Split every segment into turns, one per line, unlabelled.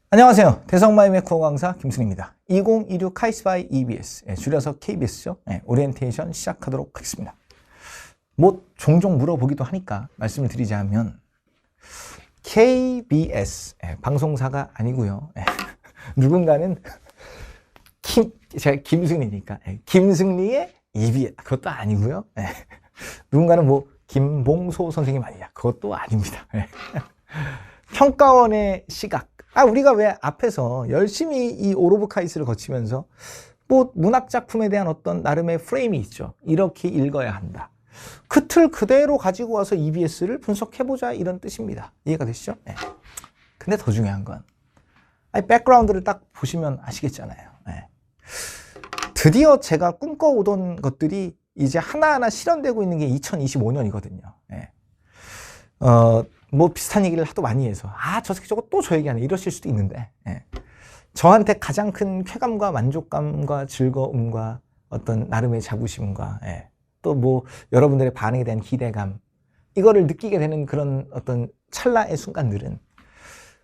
안녕하세요. 대성마임의 국어 강사 김승입니다. 2026 카이스바이 EBS, 줄여서 KBS죠. 오리엔테이션 시작하도록 하겠습니다. 뭐 종종 물어보기도 하니까 말씀을 드리자면 KBS, 방송사가 아니고요. 누군가는 제가 김승리니까 김승리의 EBS, 그것도 아니고요. 누군가는 뭐 김봉소 선생님 아니냐, 그것도 아닙니다. 평가원의 시각. 우리가 왜 앞에서 열심히 이 올 오브 카이스를 거치면서 뭐 문학 작품에 대한 어떤 나름의 프레임이 있죠. 이렇게 읽어야 한다. 그 틀 그대로 가지고 와서 EBS를 분석해보자, 이런 뜻입니다. 이해가 되시죠? 네. 근데 더 중요한 건 백그라운드를 딱 보시면 아시겠잖아요. 네. 드디어 제가 꿈꿔오던 것들이 이제 하나하나 실현되고 있는 게 2025년이거든요. 네. 뭐 비슷한 얘기를 하도 많이 해서 저 새끼 저거 또 저 얘기하네 이러실 수도 있는데, 저한테 가장 큰 쾌감과 만족감과 즐거움과 어떤 나름의 자부심과 또 뭐 여러분들의 반응에 대한 기대감, 이거를 느끼게 되는 그런 어떤 찰나의 순간들은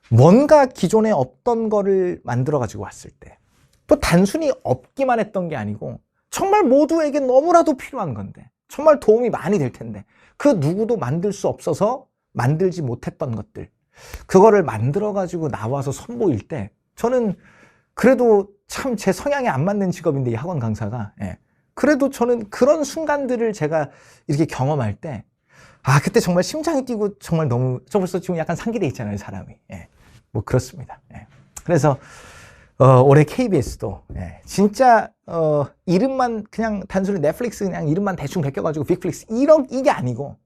뭔가 기존에 없던 거를 만들어 가지고 왔을 때, 또 단순히 없기만 했던 게 아니고 정말 모두에게 너무나도 필요한 건데, 정말 도움이 많이 될 텐데 그 누구도 만들 수 없어서 만들지 못했던 것들, 그거를 만들어 가지고 나와서 선보일 때 저는 그래도 참 제 성향에 안 맞는 직업인데, 이 학원 강사가, 그래도 저는 그런 순간들을 제가 이렇게 경험할 때 그때 정말 심장이 뛰고 정말 너무, 저 벌써 지금 약간 상기돼 있잖아요, 사람이. 뭐 그렇습니다. 그래서 올해 KBS도 진짜 이름만 그냥 단순히 넷플릭스 그냥 이름만 대충 베껴가지고 빅플릭스 이게 아니고,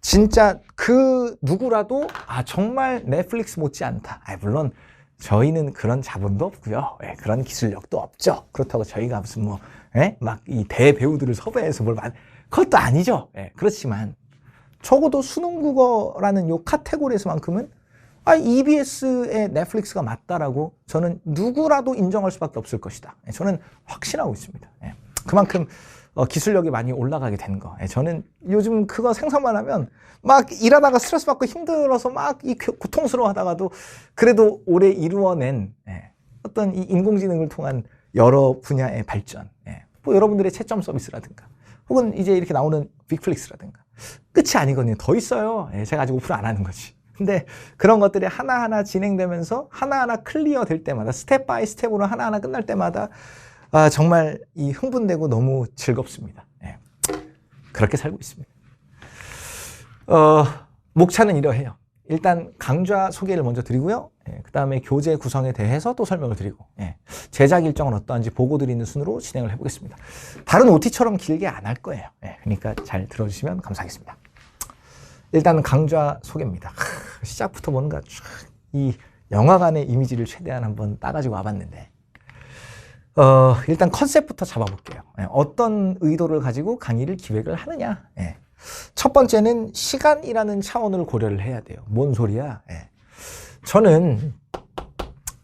진짜 그 누구라도 정말 넷플릭스 못지않다. 물론 저희는 그런 자본도 없고요, 그런 기술력도 없죠. 그렇다고 저희가 무슨 뭐 막 이 대배우들을 섭외해서 그것도 아니죠. 그렇지만 적어도 수능 국어라는 요 카테고리에서만큼은 EBS의 넷플릭스가 맞다라고 저는 누구라도 인정할 수밖에 없을 것이다. 저는 확신하고 있습니다. 그만큼 기술력이 많이 올라가게 된 거. 저는 요즘 그거 생각만 하면 막 일하다가 스트레스 받고 힘들어서 막 이 고통스러워 하다가도 그래도 올해 이루어낸 어떤 이 인공지능을 통한 여러 분야의 발전, 뭐 여러분들의 채점 서비스라든가 혹은 이제 이렇게 나오는 빅플릭스라든가 끝이 아니거든요. 더 있어요. 제가 아직 오픈 안 하는 거지. 근데 그런 것들이 하나하나 진행되면서 하나하나 클리어 될 때마다, 스텝 바이 스텝으로 하나하나 끝날 때마다 정말 이 흥분되고 너무 즐겁습니다. 그렇게 살고 있습니다. 목차는 이러해요. 일단 강좌 소개를 먼저 드리고요. 그 다음에 교재 구성에 대해서 또 설명을 드리고, 제작 일정은 어떠한지 보고 드리는 순으로 진행을 해보겠습니다. 다른 OT처럼 길게 안 할 거예요. 그러니까 잘 들어주시면 감사하겠습니다. 일단 강좌 소개입니다. 시작부터 뭔가 이 영화관의 이미지를 최대한 한번 따가지고 와봤는데, 일단 컨셉부터 잡아볼게요. 어떤 의도를 가지고 강의를 기획을 하느냐. 첫 번째는 시간이라는 차원을 고려를 해야 돼요. 뭔 소리야? 저는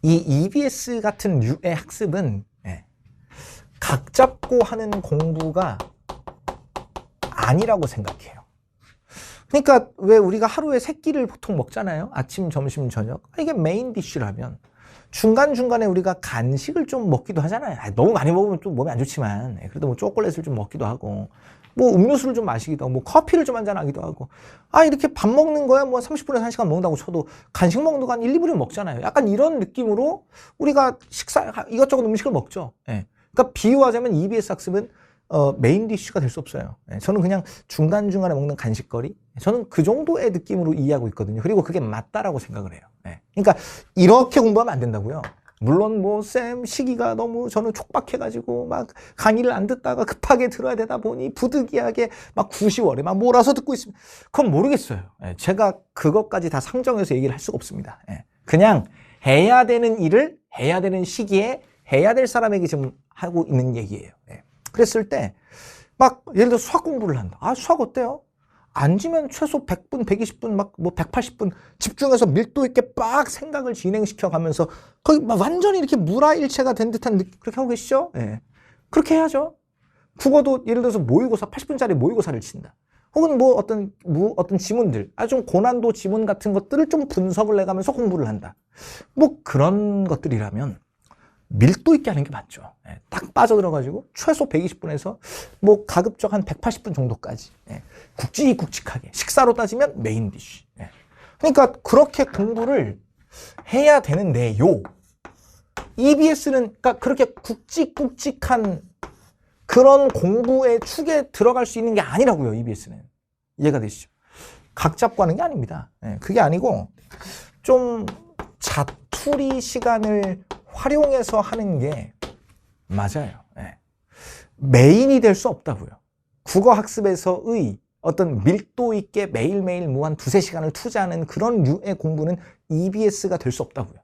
이 EBS 같은 류의 학습은 각 잡고 하는 공부가 아니라고 생각해요. 그러니까 왜 우리가 하루에 3끼를 보통 먹잖아요. 아침, 점심, 저녁. 이게 메인 디쉬라면 중간중간에 우리가 간식을 좀 먹기도 하잖아요. 너무 많이 먹으면 좀 몸에 안 좋지만, 그래도 뭐 초콜릿을 좀 먹기도 하고, 뭐 음료수를 좀 마시기도 하고, 뭐 커피를 좀 한잔하기도 하고, 이렇게 밥 먹는 거야 뭐 30분에서 1시간 먹는다고 쳐도 간식 먹는 거 한 1, 2분이면 먹잖아요. 약간 이런 느낌으로 우리가 이것저것 음식을 먹죠. 그러니까 비유하자면 EBS 학습은 메인 디쉬가 될 수 없어요. 저는 그냥 중간중간에 먹는 간식거리, 저는 그 정도의 느낌으로 이해하고 있거든요. 그리고 그게 맞다라고 생각을 해요. 그러니까 이렇게 공부하면 안 된다고요. 물론 뭐 쌤 시기가 너무 저는 촉박해가지고 막 강의를 안 듣다가 급하게 들어야 되다 보니 부득이하게 막 90월에 막 몰아서 듣고 있습니다. 그건 모르겠어요. 제가 그것까지 다 상정해서 얘기를 할 수가 없습니다. 그냥 해야 되는 일을 해야 되는 시기에 해야 될 사람에게 지금 하고 있는 얘기예요. 그랬을 때 막 예를 들어 수학 공부를 한다. 수학 어때요? 앉으면 최소 100분, 120분, 막 뭐 180분 집중해서 밀도 있게 빡 생각을 진행시켜 가면서 거의 막 완전히 이렇게 무라일체가 된 듯한 그렇게 하고 계시죠? 그렇게 해야죠. 국어도 예를 들어서 모의고사, 80분짜리 모의고사를 친다. 혹은 뭐 어떤 지문들, 아주 좀 고난도 지문 같은 것들을 좀 분석을 해가면서 공부를 한다. 뭐 그런 것들이라면 밀도 있게 하는 게 맞죠. 예, 딱 빠져들어가지고 최소 120분에서 뭐 가급적 한 180분 정도까지 예, 굵직굵직하게 식사로 따지면 메인 디쉬. 예. 그러니까 그렇게 공부를 해야 되는데요. EBS는 그러니까 그렇게 굵직굵직한 그런 공부의 축에 들어갈 수 있는 게 아니라고요. EBS는. 이해가 되시죠? 각 잡고 하는 게 아닙니다. 예, 그게 아니고 좀 자투리 시간을 활용해서 하는 게 맞아요. 예. 메인이 될 수 없다고요. 국어 학습에서의 어떤 밀도 있게 매일매일 뭐 한 2~3시간을 투자하는 그런 류의 공부는 EBS가 될 수 없다고요.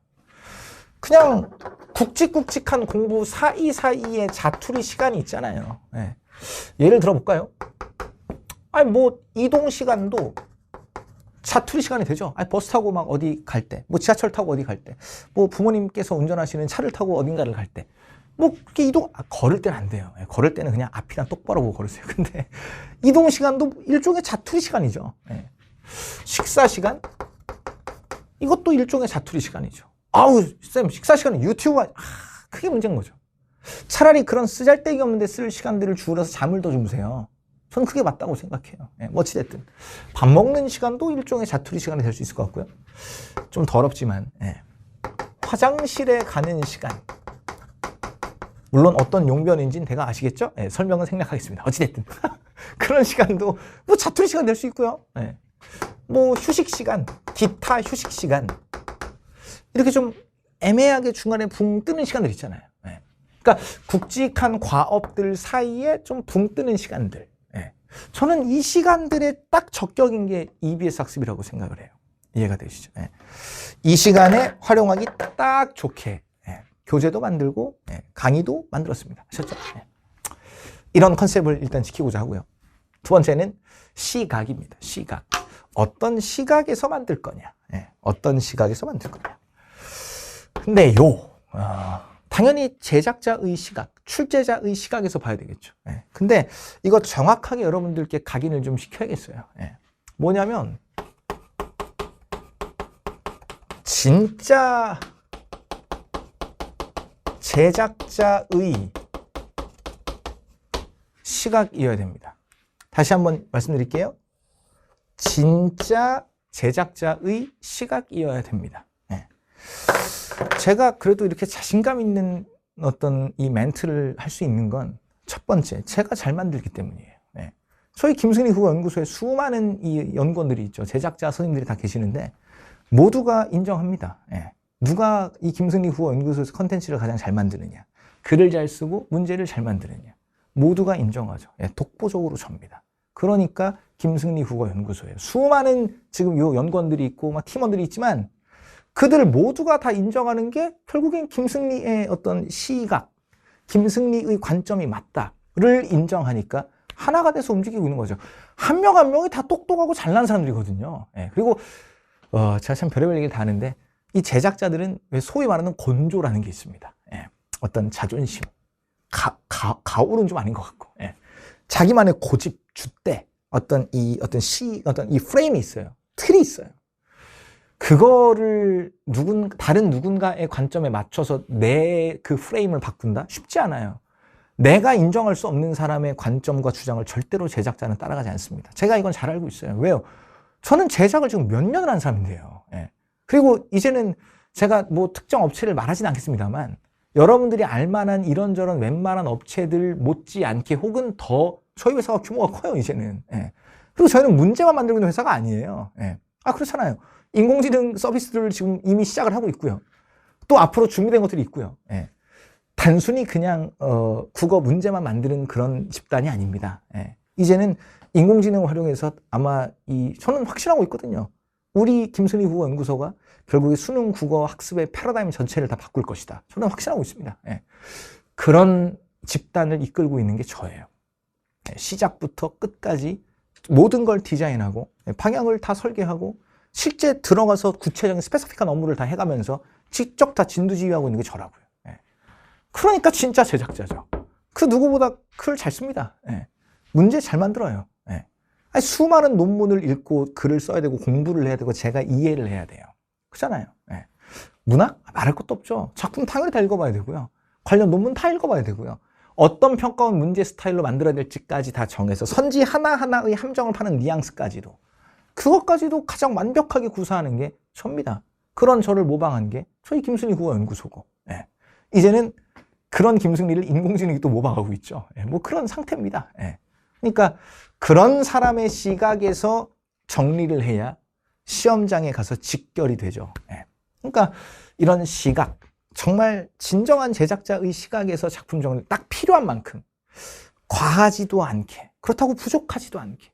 그냥 굵직굵직한 공부 사이사이에 자투리 시간이 있잖아요. 예. 예를 들어볼까요? 아니 뭐 이동 시간도 자투리 시간이 되죠. 아니 버스 타고 막 어디 갈 때, 뭐 지하철 타고 어디 갈 때, 뭐 부모님께서 운전하시는 차를 타고 어딘가를 갈 때, 뭐 그렇게 걸을 때는 안 돼요. 예. 걸을 때는 그냥 앞이랑 똑바로 보고 걸으세요. 근데 이동 시간도 일종의 자투리 시간이죠. 예. 식사 시간? 이것도 일종의 자투리 시간이죠. 아우 쌤 식사 시간에 유튜브 그게 문제인 거죠. 차라리 그런 쓰잘데기 없는데 쓸 시간들을 줄여서 잠을 더 주무세요. 저는 그게 맞다고 생각해요. 예, 어찌됐든 밥 먹는 시간도 일종의 자투리 시간이 될 수 있을 것 같고요. 좀 더럽지만 예. 화장실에 가는 시간, 물론 어떤 용변인지는 대강 아시겠죠? 예, 설명은 생략하겠습니다. 어찌됐든 그런 시간도 뭐 자투리 시간 될 수 있고요. 예. 뭐 휴식 시간, 기타 휴식 시간, 이렇게 좀 애매하게 중간에 붕 뜨는 시간들 있잖아요. 예. 그러니까 굵직한 과업들 사이에 좀 붕 뜨는 시간들. 예. 저는 이 시간들에 딱 적격인 게 EBS 학습이라고 생각을 해요. 이해가 되시죠? 예. 이 시간에 활용하기 딱 좋게 예. 교재도 만들고 예. 강의도 만들었습니다. 아셨죠? 예. 이런 컨셉을 일단 지키고자 하고요. 두 번째는 시각입니다. 시각. 어떤 시각에서 만들 거냐. 예. 어떤 시각에서 만들 거냐. 근데요, 당연히 제작자의 시각, 출제자의 시각에서 봐야 되겠죠. 예. 근데 이거 정확하게 여러분들께 각인을 좀 시켜야겠어요. 예. 뭐냐면, 진짜 제작자의 시각이어야 됩니다. 다시 한번 말씀드릴게요. 진짜 제작자의 시각이어야 됩니다. 예. 제가 그래도 이렇게 자신감 있는 어떤 이 멘트를 할 수 있는 건 첫 번째, 제가 잘 만들기 때문이에요. 네. 저희 김승리 국어 연구소에 수많은 이 연구원들이 있죠. 제작자 선생님들이 다 계시는데 모두가 인정합니다. 네. 누가 이 김승리 국어 연구소에서 컨텐츠를 가장 잘 만드느냐, 글을 잘 쓰고 문제를 잘 만드느냐, 모두가 인정하죠. 네. 독보적으로 접니다. 그러니까 김승리 국어 연구소예요. 수많은 지금 요 연구원들이 있고 막 팀원들이 있지만 그들 모두가 다 인정하는 게 결국엔 김승리의 어떤 시각, 김승리의 관점이 맞다를 인정하니까 하나가 돼서 움직이고 있는 거죠. 한 명 한 명이 다 똑똑하고 잘난 사람들이거든요. 예, 그리고 제가 참 별의별 얘기를 다 하는데 이 제작자들은 왜 소위 말하는 곤조라는 게 있습니다. 예, 어떤 자존심, 가오는 좀 아닌 것 같고 예, 자기만의 고집, 줏대, 어떤 이 프레임이 있어요. 틀이 있어요. 그거를 다른 누군가의 관점에 맞춰서 내 그 프레임을 바꾼다? 쉽지 않아요. 내가 인정할 수 없는 사람의 관점과 주장을 절대로 제작자는 따라가지 않습니다. 제가 이건 잘 알고 있어요. 왜요? 저는 제작을 지금 몇 년을 한 사람인데요. 예. 그리고 이제는 제가 뭐 특정 업체를 말하진 않겠습니다만 여러분들이 알만한 이런저런 웬만한 업체들 못지않게 혹은 더 저희 회사가 규모가 커요, 이제는. 예. 그리고 저희는 문제만 만들고 있는 회사가 아니에요. 예. 그렇잖아요. 인공지능 서비스들을 지금 이미 시작을 하고 있고요. 또 앞으로 준비된 것들이 있고요. 예. 단순히 그냥 국어 문제만 만드는 그런 집단이 아닙니다. 예. 이제는 인공지능을 활용해서 아마 저는 확신하고 있거든요. 우리 김승리 국어 연구소가 결국에 수능 국어 학습의 패러다임 전체를 다 바꿀 것이다. 저는 확신하고 있습니다. 예. 그런 집단을 이끌고 있는 게 저예요. 예. 시작부터 끝까지 모든 걸 디자인하고 방향을 다 설계하고 실제 들어가서 구체적인 스페시픽한 업무를 다 해가면서 직접 다 진두지휘하고 있는 게 저라고요. 예. 그러니까 진짜 제작자죠. 그 누구보다 글 잘 씁니다. 예. 문제 잘 만들어요. 예. 아니, 수많은 논문을 읽고 글을 써야 되고 공부를 해야 되고 제가 이해를 해야 돼요. 그렇잖아요. 예. 문학? 말할 것도 없죠. 작품 당연히 다 읽어봐야 되고요. 관련 논문 다 읽어봐야 되고요. 어떤 평가원 문제 스타일로 만들어야 될지까지 다 정해서 선지 하나하나의 함정을 파는 뉘앙스까지도 그것까지도 가장 완벽하게 구사하는 게 저입니다. 그런 저를 모방한 게 저희 김순희 국어연구소고, 예. 이제는 그런 김승리를 인공지능이 또 모방하고 있죠. 예. 뭐 그런 상태입니다. 예. 그러니까 그런 사람의 시각에서 정리를 해야 시험장에 가서 직결이 되죠. 예. 그러니까 이런 시각, 정말 진정한 제작자의 시각에서 작품 정리 딱 필요한 만큼 과하지도 않게, 그렇다고 부족하지도 않게,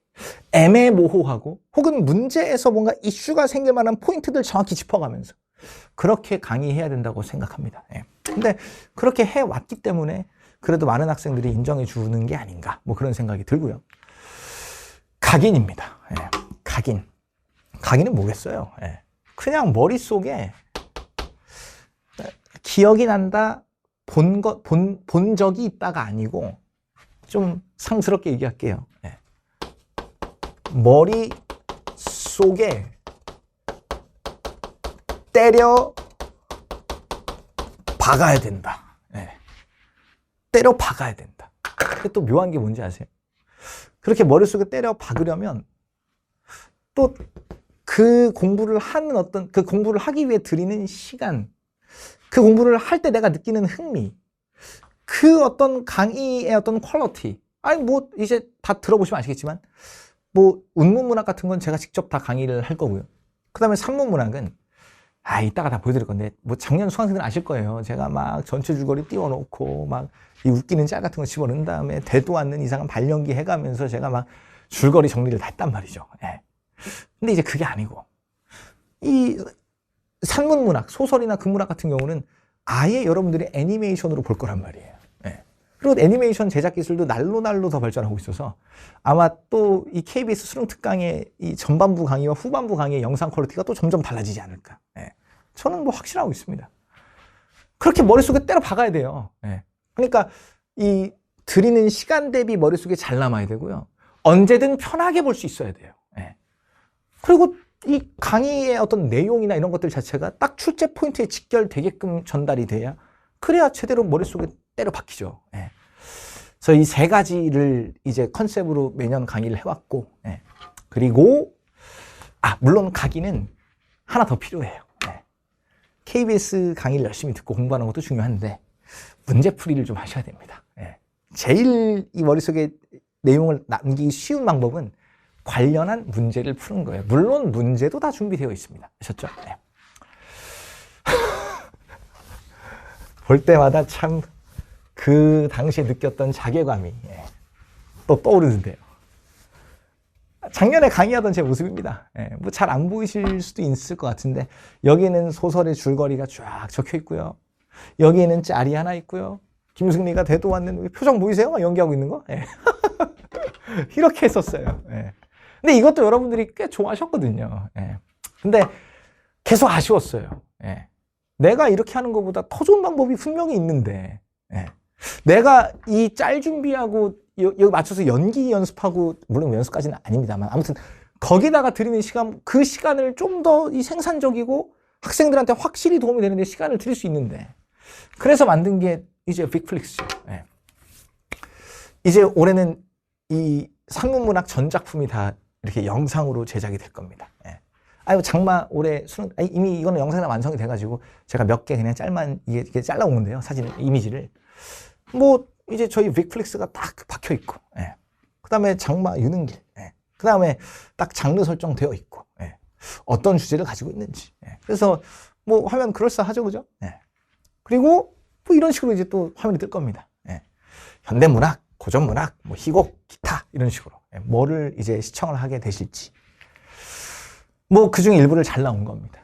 애매모호하고 혹은 문제에서 뭔가 이슈가 생길 만한 포인트들 정확히 짚어가면서 그렇게 강의해야 된다고 생각합니다. 예. 근데 그렇게 해왔기 때문에 그래도 많은 학생들이 인정해 주는 게 아닌가, 뭐 그런 생각이 들고요. 각인입니다. 예. 각인. 각인은 뭐겠어요? 예. 그냥 머릿속에 기억이 난다, 본 적이 있다가 아니고, 좀 상스럽게 얘기할게요. 예. 머릿속에 때려 박아야 된다. 예. 때려 박아야 된다. 근데 또 묘한 게 뭔지 아세요? 그렇게 머릿속에 때려 박으려면 또 그 공부를 하는 그 공부를 하기 위해 들이는 시간, 그 공부를 할 때 내가 느끼는 흥미, 그 어떤 강의의 어떤 퀄리티, 아니 뭐 이제 다 들어보시면 아시겠지만 뭐 운문문학 같은 건 제가 직접 다 강의를 할 거고요. 그 다음에 산문문학은 이따가 다 보여드릴 건데, 뭐 작년 수강생들은 아실 거예요. 제가 막 전체 줄거리 띄워놓고 막 이 웃기는 짤 같은 거 집어넣은 다음에 대도 않는 이상한 발연기 해가면서 제가 막 줄거리 정리를 다 했단 말이죠. 예. 근데 이제 그게 아니고, 이 산문문학, 소설이나 극문학 같은 경우는 아예 여러분들이 애니메이션으로 볼 거란 말이에요. 예. 그리고 애니메이션 제작 기술도 날로 더 발전하고 있어서 아마 또 이 KBS 수능 특강의 이 전반부 강의와 후반부 강의의 영상 퀄리티가 또 점점 달라지지 않을까. 예. 저는 뭐 확신하고 있습니다. 그렇게 머릿속에 때려 박아야 돼요. 예. 그러니까 이 드리는 시간 대비 머릿속에 잘 남아야 되고요. 언제든 편하게 볼 수 있어야 돼요. 예. 그리고 이 강의의 어떤 내용이나 이런 것들 자체가 딱 출제 포인트에 직결되게끔 전달이 돼야, 그래야 제대로 머릿속에 때려 박히죠. 예. 그래서 이 세 가지를 이제 컨셉으로 매년 강의를 해왔고, 예. 그리고 물론 강의는 하나 더 필요해요. 예. KBS 강의를 열심히 듣고 공부하는 것도 중요한데 문제풀이를 좀 하셔야 됩니다. 예. 제일 이 머릿속에 내용을 남기기 쉬운 방법은 관련한 문제를 푸는 거예요. 물론 문제도 다 준비되어 있습니다. 아셨죠? 네. 볼 때마다 참 그 당시에 느꼈던 자괴감이 또 떠오르는데요. 작년에 강의하던 제 모습입니다. 뭐 잘 안 보이실 수도 있을 것 같은데, 여기에는 소설의 줄거리가 쫙 적혀 있고요. 여기에는 짤이 하나 있고요. 김승리가 대도 왔는 표정 보이세요? 연기하고 있는 거? 이렇게 했었어요. 근데 이것도 여러분들이 꽤 좋아하셨거든요. 근데 계속 아쉬웠어요. 내가 이렇게 하는 것보다 더 좋은 방법이 분명히 있는데, 내가 이 짤 준비하고 여기 맞춰서 연기 연습하고, 물론 연습까지는 아닙니다만, 아무튼 거기다가 드리는 시간, 그 시간을 좀 더 이 생산적이고 학생들한테 확실히 도움이 되는데 시간을 드릴 수 있는데, 그래서 만든 게 이제 빅플릭스죠. 이제 올해는 이 산문문학 전 작품이 다 이렇게 영상으로 제작이 될 겁니다. 장마 올해 수능, 이미 이거는 영상이 다 완성이 돼가지고 제가 몇 개 그냥 짤만 이게 잘라온 건데요. 사진, 이미지를. 뭐 이제 저희 빅플릭스가 딱 박혀 있고, 그 다음에 장마 유능길, 그 다음에 딱 장르 설정되어 있고, 어떤 주제를 가지고 있는지. 그래서 뭐 화면 그럴싸하죠, 그죠? 그리고 뭐 이런 식으로 이제 또 화면이 뜰 겁니다. 현대문학, 고전문학, 뭐 희곡, 기타 이런 식으로 뭐를 이제 시청을 하게 되실지, 뭐 그중에 일부를 잘 나온 겁니다.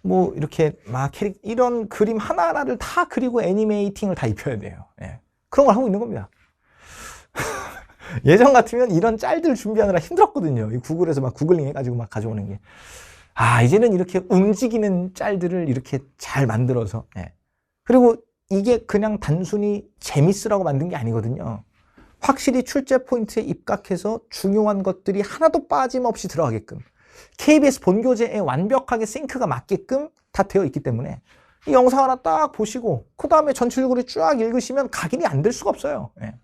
뭐 이렇게 막 이런 그림 하나하나를 다 그리고 애니메이팅을 다 입혀야 돼요. 그런 걸 하고 있는 겁니다. 예전 같으면 이런 짤들 준비하느라 힘들었거든요. 이 구글에서 막 구글링 해가지고 막 가져오는 게. 이제는 이렇게 움직이는 짤들을 이렇게 잘 만들어서. 그리고 이게 그냥 단순히 재밌으라고 만든 게 아니거든요. 확실히 출제 포인트에 입각해서 중요한 것들이 하나도 빠짐없이 들어가게끔 KBS 본교재에 완벽하게 싱크가 맞게끔 다 되어 있기 때문에 이 영상 하나 딱 보시고 그 다음에 전체적으로 쫙 읽으시면 각인이 안 될 수가 없어요. 예.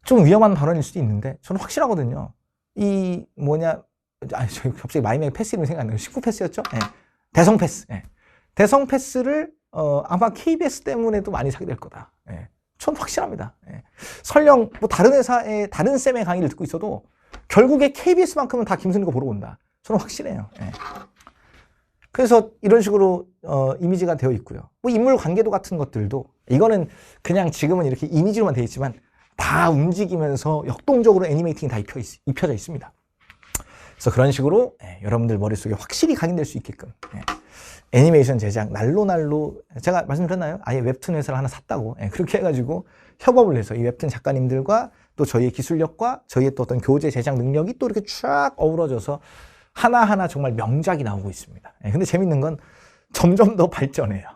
좀 위험한 발언일 수도 있는데 저는 확실하거든요. 이 뭐냐, 저 갑자기 마이맹 패스 이름이 생각나요. 19패스였죠? 예. 대성 패스. 예. 대성 패스를 아마 KBS 때문에도 많이 사게 될 거다. 예. 전 확실합니다. 예. 설령 뭐 다른 회사의 다른 쌤의 강의를 듣고 있어도 결국에 KBS만큼은 다 김순희 거 보러 온다. 저는 확신해요. 예. 그래서 이런 식으로 이미지가 되어 있고요. 뭐 인물 관계도 같은 것들도 이거는 그냥 지금은 이렇게 이미지로만 되어 있지만 다 움직이면서 역동적으로 애니메이팅이 다 입혀져 있습니다. 그래서 그런 식으로 여러분들 머릿속에 확실히 각인될 수 있게끔 애니메이션 제작 날로 제가 말씀드렸나요? 아예 웹툰 회사를 하나 샀다고. 그렇게 해가지고 협업을 해서 이 웹툰 작가님들과 또 저희의 기술력과 저희의 또 어떤 교재 제작 능력이 또 이렇게 쫙 어우러져서 하나하나 정말 명작이 나오고 있습니다. 근데 재밌는 건 점점 더 발전해요.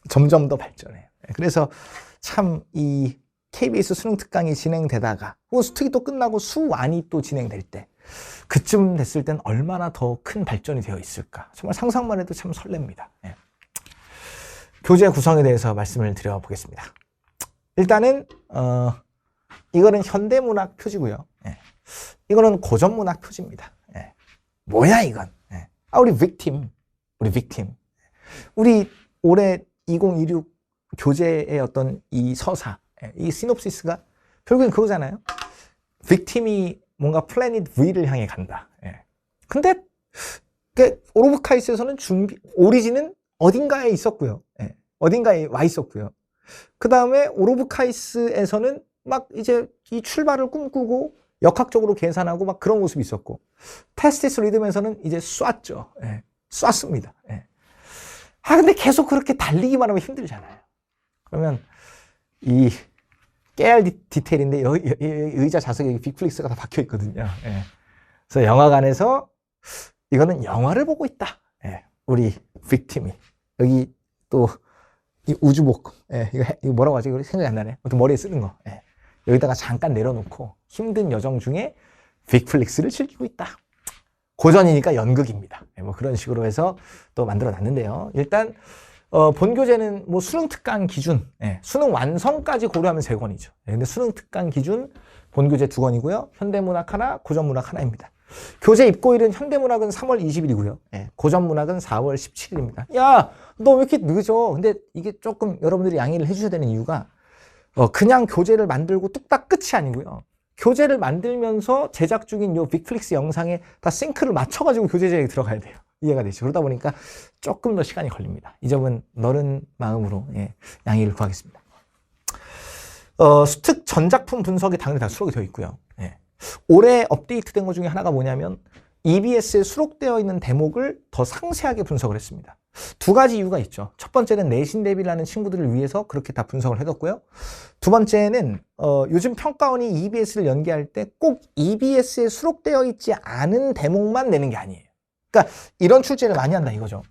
점점 더 발전해요. 그래서 참 이 KBS 수능 특강이 진행되다가 수특이 또 끝나고 수완이 또 진행될 때 그쯤 됐을 땐 얼마나 더 큰 발전이 되어 있을까. 정말 상상만 해도 참 설렙니다. 교재 구성에 대해서 말씀을 드려보겠습니다. 일단은 이거는 현대문학 표지고요. 이거는 고전문학 표지입니다. 뭐야 이건? 우리 빅팀. 우리 올해 2026 교재의 어떤 이 서사, 이 시놉시스가 결국엔 그거잖아요. 빅팀이 뭔가 플래닛 V를 향해 간다. 근데 오로브카이스에서는 오리진은 어딘가에 있었고요. 어딘가에 와 있었고요. 그 다음에 오로브카이스에서는 막 이제 이 출발을 꿈꾸고 역학적으로 계산하고 막 그런 모습이 있었고, 테스티스 리듬에서는 이제 쐈죠. 쐈습니다. 근데 계속 그렇게 달리기만 하면 힘들잖아요. 그러면 이 깨알 디테일인데 여기 의자 좌석에 여기 빅플릭스가 다 박혀 있거든요. 그래서 영화관에서 이거는 영화를 보고 있다. 우리 빅팀이 여기 또 이 우주복, 이거 뭐라고 하지? 이거 생각이 안 나네. 아무튼 머리에 쓰는 거. 여기다가 잠깐 내려놓고 힘든 여정 중에 빅플릭스를 즐기고 있다. 고전이니까 연극입니다. 뭐 그런 식으로 해서 또 만들어 놨는데요. 일단 본교재는 뭐 수능 특강 기준, 수능 완성까지 고려하면 3권이죠. 근데 수능 특강 기준 본교재 2권이고요. 현대문학 하나, 고전문학 하나입니다. 교재 입고일은 현대문학은 3월 20일이고요. 고전문학은 4월 17일입니다. 야, 너 왜 이렇게 늦어? 근데 이게 조금 여러분들이 양해를 해주셔야 되는 이유가 그냥 교재를 만들고 뚝딱 끝이 아니고요. 교재를 만들면서 제작 중인 요 빅플릭스 영상에 다 싱크를 맞춰가지고 교재 제작에 들어가야 돼요. 이해가 되죠. 그러다 보니까 조금 더 시간이 걸립니다. 이 점은 너른 마음으로 양해를 구하겠습니다. 수특 전작품 분석이 당연히 다 수록이 되어 있고요. 올해 업데이트된 것 중에 하나가 뭐냐면 EBS에 수록되어 있는 대목을 더 상세하게 분석을 했습니다. 2가지 이유가 있죠. 첫 번째는 내신 대비를 하는 친구들을 위해서 그렇게 다 분석을 해뒀고요. 두 번째는 요즘 평가원이 EBS를 연계할 때 꼭 EBS에 수록되어 있지 않은 대목만 내는 게 아니에요. 그러니까 이런 출제를 많이 한다 이거죠.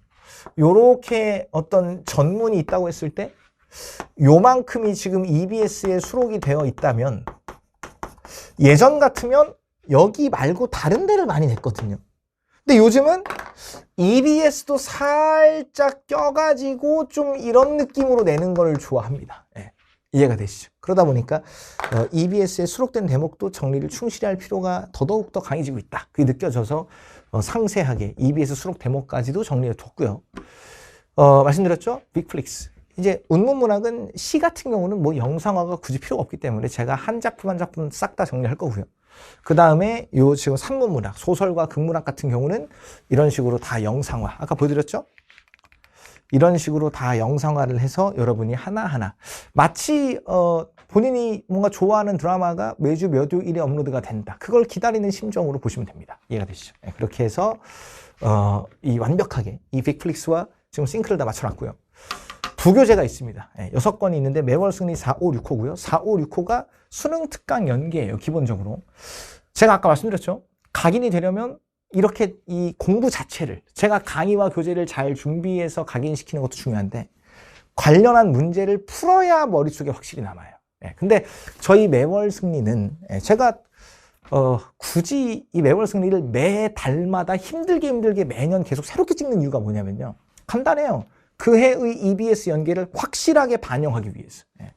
요렇게 어떤 전문이 있다고 했을 때 요만큼이 지금 EBS에 수록이 되어 있다면 예전 같으면 여기 말고 다른 데를 많이 냈거든요. 근데 요즘은 EBS도 살짝 껴가지고 좀 이런 느낌으로 내는 걸 좋아합니다. 이해가 되시죠? 그러다 보니까 EBS에 수록된 대목도 정리를 충실히 할 필요가 더더욱 더 강해지고 있다. 그게 느껴져서 상세하게 EBS 수록 대목까지도 정리해 뒀고요. 말씀드렸죠? 빅플릭스. 이제 운문문학은 시 같은 경우는 뭐 영상화가 굳이 필요가 없기 때문에 제가 한 작품 한 작품 싹 다 정리할 거고요. 그 다음에 요 지금 산문문학, 소설과 극문학 같은 경우는 이런 식으로 다 영상화. 아까 보여드렸죠? 이런 식으로 다 영상화를 해서 여러분이 하나하나 마치 본인이 뭔가 좋아하는 드라마가 매주 몇 요일에 업로드가 된다. 그걸 기다리는 심정으로 보시면 됩니다. 이해가 되시죠? 그렇게 해서 이 완벽하게 이 빅플릭스와 지금 싱크를 다 맞춰놨고요. 2교재가 있습니다. 6권이 있는데 매월 승리 4, 5, 6호고요. 4, 5, 6호가 수능 특강 연계예요. 기본적으로. 제가 아까 말씀드렸죠. 각인이 되려면 이렇게 이 공부 자체를 제가 강의와 교재를 잘 준비해서 각인시키는 것도 중요한데 관련한 문제를 풀어야 머릿속에 확실히 남아요. 예, 근데 저희 매월 승리는 제가 굳이 이 매월 승리를 매 달마다 힘들게 매년 계속 새롭게 찍는 이유가 뭐냐면요. 간단해요. 그 해의 EBS 연계를 확실하게 반영하기 위해서. 예.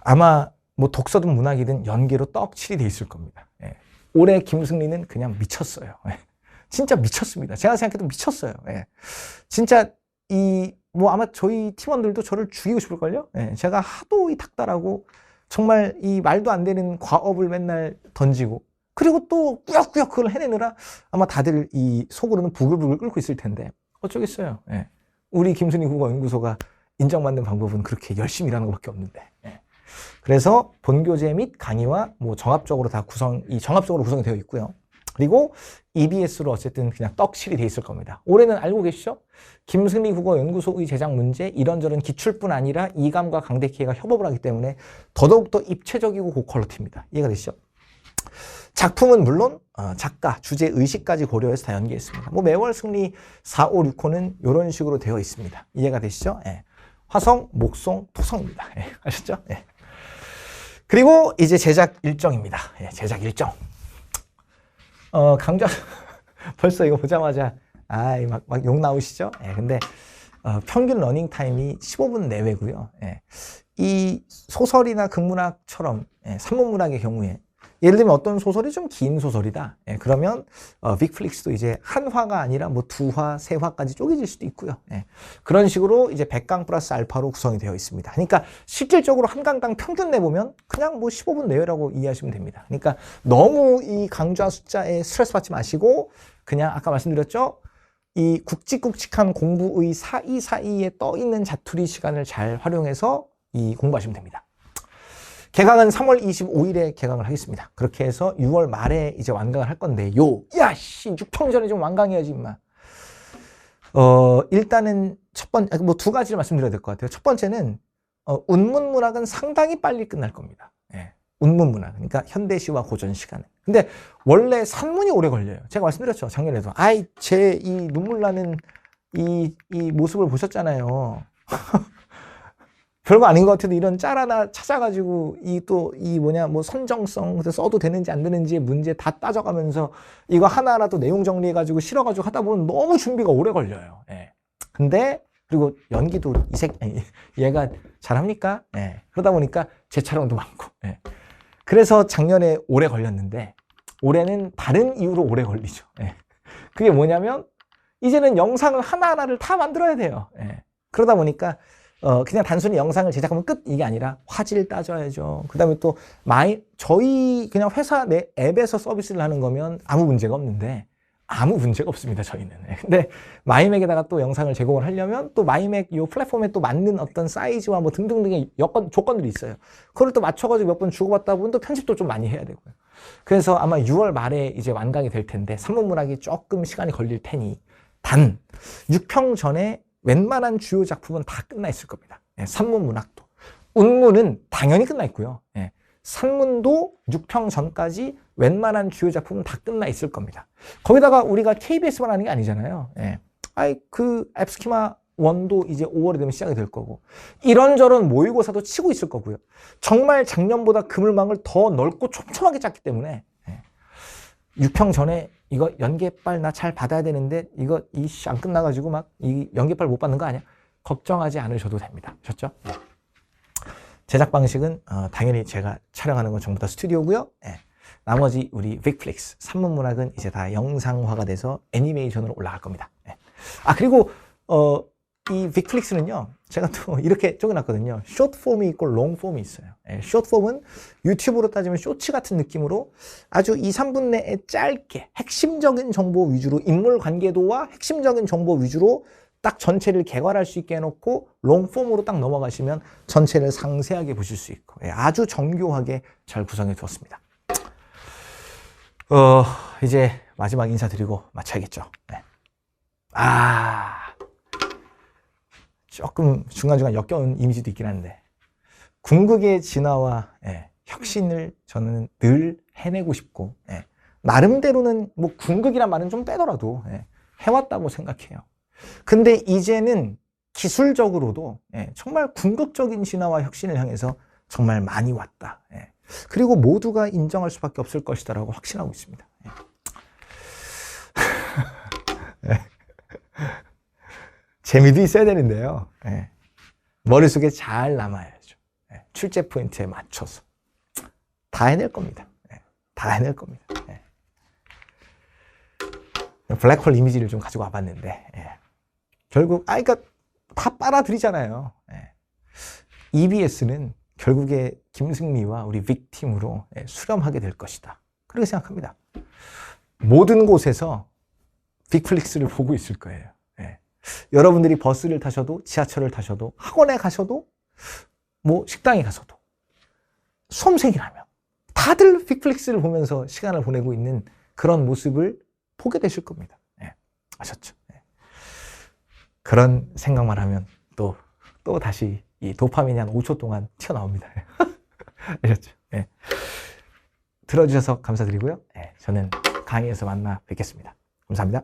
아마 뭐 독서든 문학이든 연계로 떡칠이 돼 있을 겁니다. 예. 올해 김승리는 그냥 미쳤어요. 예. 진짜 미쳤습니다. 제가 생각해도 미쳤어요. 예. 진짜 뭐 아마 저희 팀원들도 저를 죽이고 싶을걸요? 예. 제가 하도 닥달하고 정말 이 말도 안 되는 과업을 맨날 던지고 그리고 또 꾸역꾸역 그걸 해내느라 아마 다들 이 속으로는 부글부글 끓고 있을 텐데 어쩌겠어요. 예. 우리 김순희 국어연구소가 인정받는 방법은 그렇게 열심히 일하는 것밖에 없는데. 예. 그래서 본교재 및 강의와 뭐 정합적으로 정합적으로 구성이 되어 있고요. 그리고 EBS로 어쨌든 그냥 떡칠이 돼 있을 겁니다. 올해는 알고 계시죠? 김승리 국어연구소의 제작 문제 이런저런 기출뿐 아니라 이감과 강대키가 협업을 하기 때문에 더더욱더 입체적이고 고퀄리티입니다. 이해가 되시죠? 작품은 물론 작가, 주제, 의식까지 고려해서 다 연기했습니다. 뭐 매월 승리 4, 5, 6호는 이런 식으로 되어 있습니다. 이해가 되시죠? 예. 화성, 목성, 토성입니다. 예. 아셨죠? 예. 그리고 이제 제작 일정입니다. 예. 제작 일정. 강좌 벌써 이거 보자마자 막 욕 나오시죠? 예, 근데 평균 러닝 타임이 15분 내외고요. 예, 이 소설이나 극문학처럼 산문문학의 경우에 예를 들면 어떤 소설이 좀 긴 소설이다. 예, 그러면 빅플릭스도 이제 한 화가 아니라 뭐 2화, 3화까지 쪼개질 수도 있고요. 예, 그런 식으로 이제 100강 플러스 알파로 구성이 되어 있습니다. 그러니까 실질적으로 한 강당 평균 내보면 그냥 뭐 15분 내외라고 이해하시면 됩니다. 그러니까 너무 이 강좌 숫자에 스트레스 받지 마시고 그냥 아까 말씀드렸죠? 이 굵직굵직한 공부의 사이사이에 떠 있는 자투리 시간을 잘 활용해서 공부하시면 됩니다. 개강은 3월 25일에 개강을 하겠습니다. 그렇게 해서 6월 말에 이제 완강을 할 건데, 야씨, 6평 전에 좀 완강해야지, 임마. 일단은 뭐 2가지를 말씀드려야 될 것 같아요. 첫 번째는, 운문문학은 상당히 빨리 끝날 겁니다. 예, 운문문학. 그러니까 현대시와 고전 시간에. 근데 원래 산문이 오래 걸려요. 제가 말씀드렸죠. 작년에도. 제 이 눈물 나는 이 모습을 보셨잖아요. 별거 아닌 것 같아도 이런 짤 하나 찾아가지고 뭐 선정성 써도 되는지 안 되는지의 문제 다 따져가면서 이거 하나하나 또 내용 정리해가지고 실어가지고 하다 보면 너무 준비가 오래 걸려요. 예. 근데 그리고 연기도 얘가 잘합니까? 예. 그러다 보니까 재촬영도 많고. 예. 그래서 작년에 오래 걸렸는데 올해는 다른 이유로 오래 걸리죠. 예. 그게 뭐냐면 이제는 영상을 하나하나를 다 만들어야 돼요. 예. 그러다 보니까 그냥 단순히 영상을 제작하면 끝 이게 아니라 화질 따져야죠. 그 다음에 또 저희 그냥 회사 내 앱에서 서비스를 하는 거면 아무 문제가 없는데 아무 문제가 없습니다. 저희는. 근데 마이맥에다가 또 영상을 제공을 하려면 또 마이맥 이 플랫폼에 또 맞는 어떤 사이즈와 뭐 등등등의 조건들이 있어요. 그걸 또 맞춰가지고 몇 번 주고받다 보면 또 편집도 좀 많이 해야 되고요. 그래서 아마 6월 말에 이제 완강이 될 텐데 산문문학이 조금 시간이 걸릴 테니 단 6평 전에 웬만한 주요 작품은 다 끝나 있을 겁니다. 예, 산문문학도. 운문은 당연히 끝나 있고요. 예, 산문도 6평 전까지 웬만한 주요 작품은 다 끝나 있을 겁니다. 거기다가 우리가 KBS만 하는 게 아니잖아요. 예. 앱스키마 1도 이제 5월에 되면 시작이 될 거고 이런저런 모의고사도 치고 있을 거고요. 정말 작년보다 그물망을 더 넓고 촘촘하게 짰기 때문에 6평 전에 이거 연계빨 나 잘 받아야 되는데 이거 안 끝나가지고 막 이 연계빨 못 받는 거 아니야? 걱정하지 않으셔도 됩니다. 아셨죠? 제작 방식은 당연히 제가 촬영하는 건 전부 다 스튜디오고요. 나머지 우리 빅플릭스 산문문학은 이제 다 영상화가 돼서 애니메이션으로 올라갈 겁니다. 그리고 이 빅플릭스는요, 제가 또 이렇게 적어놨거든요. 숏폼이 있고 롱폼이 있어요. 숏폼은 유튜브로 따지면 쇼츠 같은 느낌으로 아주 2, 3분 내에 짧게 핵심적인 정보 위주로 인물 관계도와 핵심적인 정보 위주로 딱 전체를 개괄할 수 있게 해놓고 롱폼으로 딱 넘어가시면 전체를 상세하게 보실 수 있고 아주 정교하게 잘 구성해 두었습니다. 이제 마지막 인사드리고 마쳐야겠죠. 조금 중간중간 역겨운 이미지도 있긴 한데 궁극의 진화와 혁신을 저는 늘 해내고 싶고 나름대로는 뭐 궁극이란 말은 좀 빼더라도 해왔다고 생각해요. 근데 이제는 기술적으로도 정말 궁극적인 진화와 혁신을 향해서 정말 많이 왔다. 예. 그리고 모두가 인정할 수밖에 없을 것이다라고 확신하고 있습니다. 예. 예. 재미도 있어야 되는데요. 예. 머릿속에 잘 남아야죠. 예. 출제 포인트에 맞춰서. 다 해낼 겁니다. 예. 다 해낼 겁니다. 예. 블랙홀 이미지를 좀 가지고 와봤는데, 예. 결국, 그러니까 다 빨아들이잖아요. 예. EBS는 결국에 김승미와 우리 빅팀으로 수렴하게 될 것이다. 그렇게 생각합니다. 모든 곳에서 빅플릭스를 보고 있을 거예요. 예. 여러분들이 버스를 타셔도, 지하철을 타셔도, 학원에 가셔도, 뭐 식당에 가서도, 수험생이라면 다들 빅플릭스를 보면서 시간을 보내고 있는 그런 모습을 보게 되실 겁니다. 예. 아셨죠? 예. 그런 생각만 하면 또 다시 이 도파민이 한 5초 동안 튀어나옵니다. 아셨죠? 예. 들어주셔서 감사드리고요. 예. 저는 강의에서 만나 뵙겠습니다. 감사합니다.